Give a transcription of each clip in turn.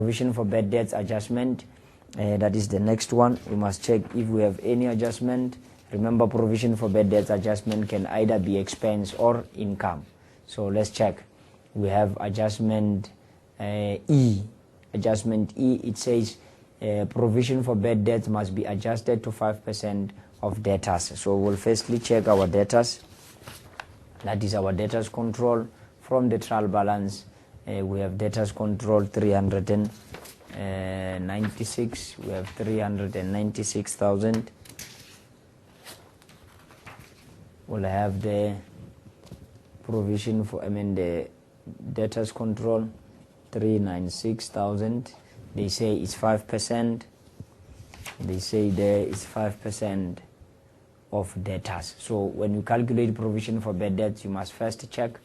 Provision for bad debts adjustment, that is the next one. We must check if we have any adjustment. Remember, provision for bad debts adjustment can either be expense or income. So let's check. We have adjustment E. Adjustment E, it says provision for bad debts must be adjusted to 5% of debtors. So we'll firstly check our debtors. That is our debtors control from the trial balance. We have debtors control 396. We have 396,000. We'll have the provision for, the debtors control 396,000. They say it's 5%. They say there is 5% of debtors. So when you calculate provision for bad debts, you must first check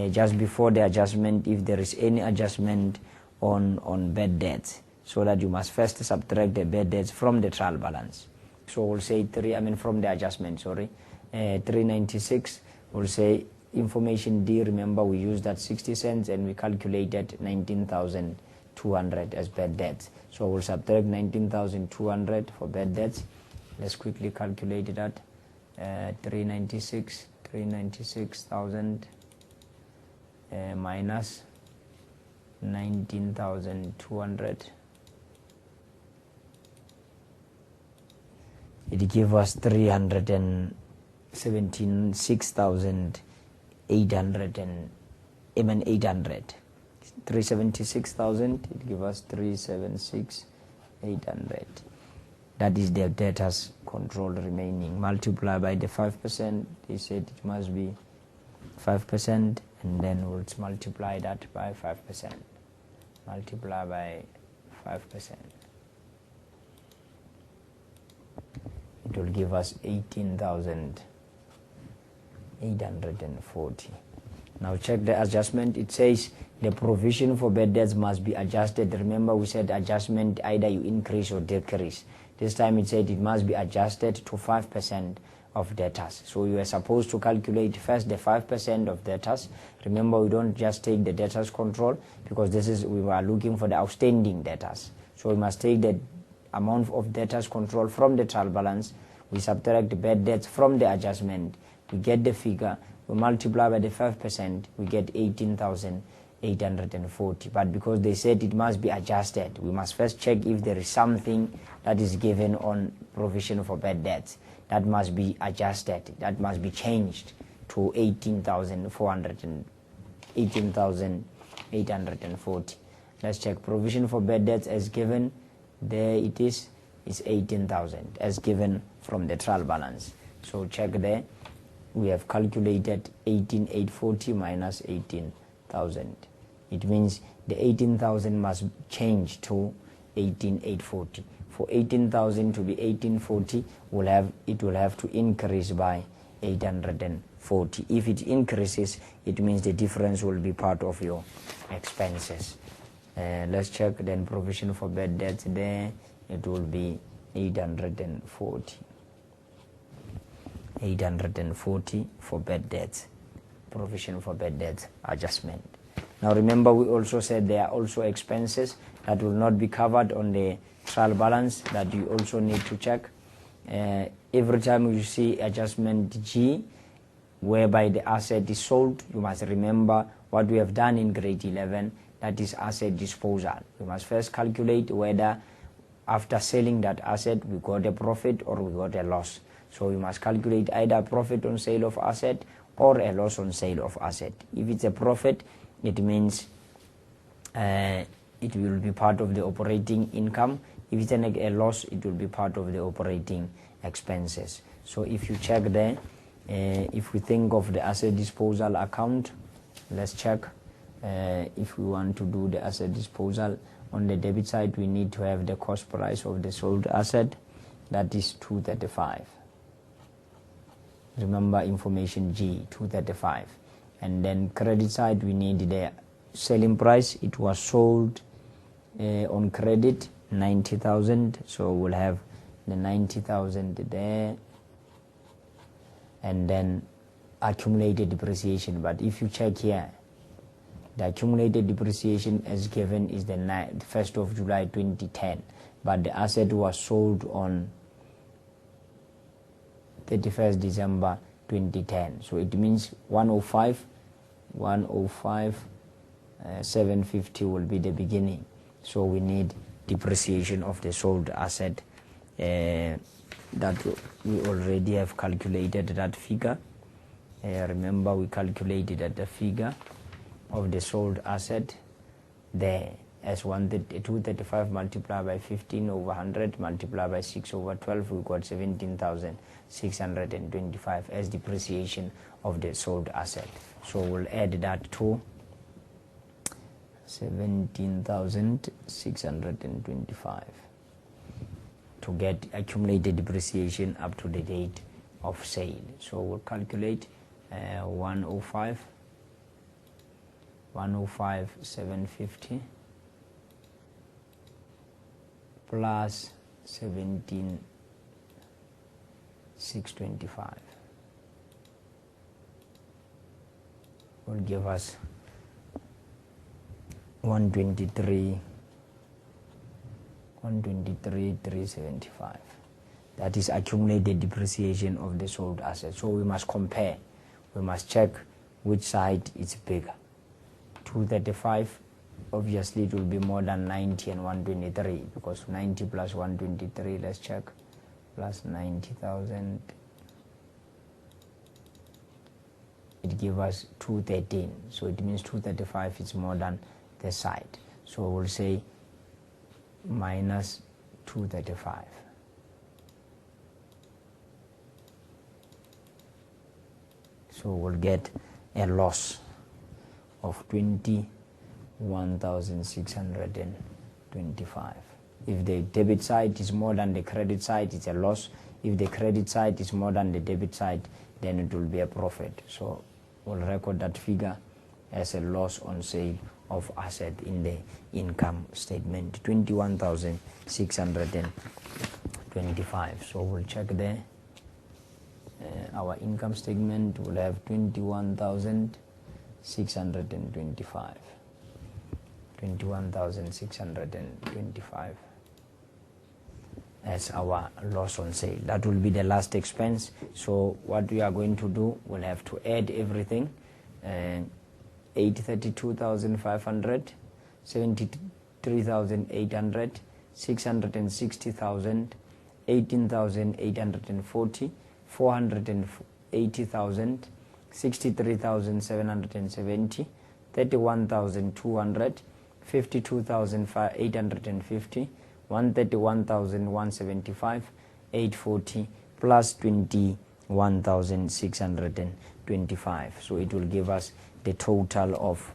just before the adjustment if there is any adjustment on bad debts, so that you must first subtract the bad debts from the trial balance. So we'll say from the adjustment, 396. We'll say information D, remember we used that 60 cents and we calculated 19,200 as bad debts. So we'll subtract 19,200 for bad debts. Let's quickly calculate that. 396,000 minus 19,200. It gives us 376,800 376,000. It gives us 376,800. That is the debtors control remaining. Multiply by the 5%. They said it must be 5%, and then we'll multiply that by 5%. Multiply by 5%. It will give us 18,840. Now check the adjustment. It says the provision for bad debts must be adjusted. Remember we said adjustment, either you increase or decrease. This time it said it must be adjusted to 5% of debtors. So you are supposed to calculate first the 5% of debtors. Remember, we don't just take the debtors control, because we are looking for the outstanding debtors. So we must take the amount of debtors control from the trial balance. We subtract the bad debts from the adjustment. We get the figure. We multiply by the 5%. We get 18,840. But because they said it must be adjusted, we must first check if there is something that is given on provision for bad debts that must be adjusted, that must be changed to 18,840. Let's check provision for bad debts as given. There it is 18,000 as given from the trial balance. So check there. We have calculated 18,840 minus 18,000. It means the 18,000 must change to 18,840. For 18,000 to be 1840, it will have to increase by 840. If it increases, it means the difference will be part of your expenses. Let's check then provision for bad debts there. It will be 840. 840 for bad debts. Provision for bad debts adjustment. Now remember, we also said there are also expenses that will not be covered on the trial balance that you also need to check. Every time you see adjustment G, whereby the asset is sold, you must remember what we have done in grade 11, that is asset disposal. We must first calculate whether after selling that asset we got a profit or we got a loss. So we must calculate either profit on sale of asset or a loss on sale of asset. If it's a profit, it means it will be part of the operating income. If it's a loss, it will be part of the operating expenses. So if you check there, if we think of the asset disposal account, let's check. If we want to do the asset disposal, on the debit side we need to have the cost price of the sold asset, that is 235. Remember information G, 235. And then credit side we need the selling price. It was sold on credit 90,000, so we'll have the 90,000 there, and then accumulated depreciation. But if you check here, The accumulated depreciation as given is the 1st of July 2010, but the asset was sold on 31st December 2010. So it means 750 will be the beginning. So we need depreciation of the sold asset that we already have calculated that figure. Remember, we calculated that the figure of the sold asset there as 235 multiplied by 15 over 100 multiplied by 6 over 12, we got 17,625 as depreciation of the sold asset. So we'll add that to 17,625 to get accumulated depreciation up to the date of sale. So we'll calculate 105,750 plus 17,625 will give us 123,375. That is accumulated depreciation of the sold asset. So we must compare. We must check which side is bigger. 235, obviously it will be more than 90 and 123, because 90 plus 123, let's check, plus 90,000, it gives us 213. So it means 235 is more than the side. So we'll say minus 235. So we'll get a loss of 21,625. If the debit side is more than the credit side, it's a loss. If the credit side is more than the debit side, then it will be a profit. So we'll record that figure as a loss on sale of asset in the income statement, 21,625. So we'll check there. Our income statement will have 21,625. 21,625 as our loss on sale. That will be the last expense. So what we are going to do, we'll have to add everything. 832,500, 73,800, 660,000, 18,840, 480,000, 63,770, 31,200, 52,850, 131,175, 840 plus 21,625. So it will give us the total of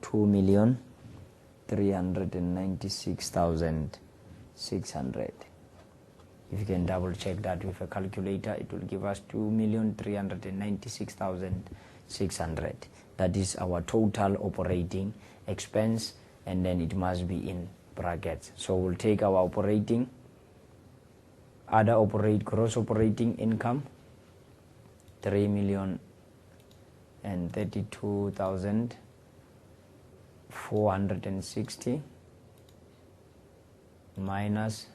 2,396,600. If you can double check that with a calculator, it will give us 2,396,600. That is our total operating expense, and then it must be in brackets. So we'll take our gross operating income, 3,032,460 minus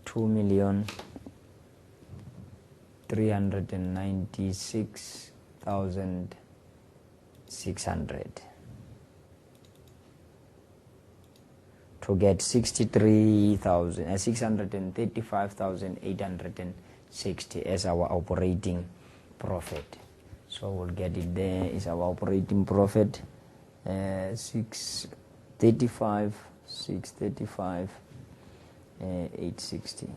2,396,600 to get 635,860 as our operating profit. So we'll get it there. Is our operating profit 635 860.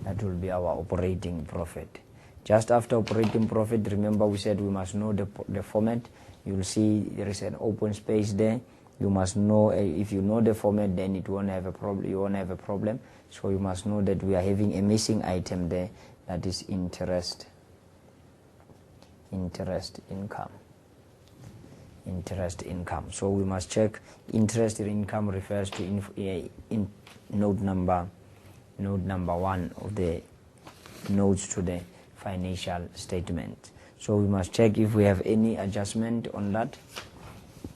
That will be our operating profit. Just after operating profit, remember we said we must know the format. You'll see there is an open space there. You must know, if you know the format, then it won't have a problem. You won't have a problem. So you must know that we are having a missing item there, that is interest income. Interest income. So we must check interest income refers to in note number 1 of the notes to the financial statement. So we must check if we have any adjustment on that.